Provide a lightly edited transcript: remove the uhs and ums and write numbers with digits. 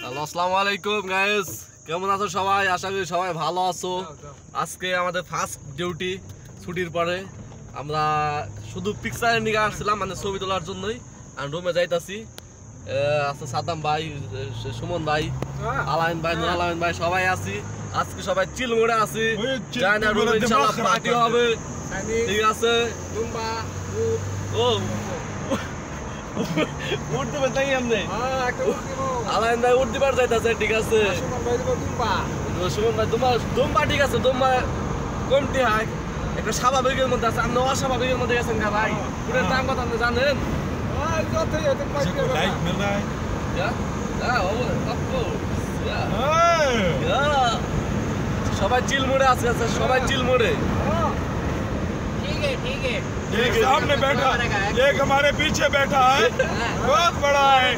Hello, আসসালামু আলাইকুম guys, কেমন আছো সবাই? আশা করি সবাই ভালো আছো। আজকে আমাদের ফার্স্ট ডিউটি ছুটির পরে আমরা শুধু পিকচারে নিয়ে আসছিলাম, মানে ছবি তোলার জন্যই। আর রুমে যাইতাছি। আছে সাদ্দাম ভাই, সুমন ভাই, আলাইন ভাই, নুর আলাইন ভাই, সবাই আছি। আজকে সবাই চিল মোড়ে আছি। জানি না রুমে ইনশাআল্লাহ পার্টি হবে, ঠিক আছে? ও উঠতে পারতাম এমনি। আলাইন ভাই উঠতে পার যাইতাছে, ঠিক আছে? সুমন ভাই তোমার দুম্বা, ঠিক আছে? দুম্বা কমতি হয় একটা স্বাভাবিকের মধ্যে আছে, আপনি অস্বাভাবিকের মধ্যে গেছেন না ভাই। পুরের দাম কত আপনি জানেন? সবাই চিল মোড়ে আছে, সবাই চিल मोड़े। ठीक है एक सामने बैठा, एक हमारे पीछे बैठा है, बहुत बड़ा है।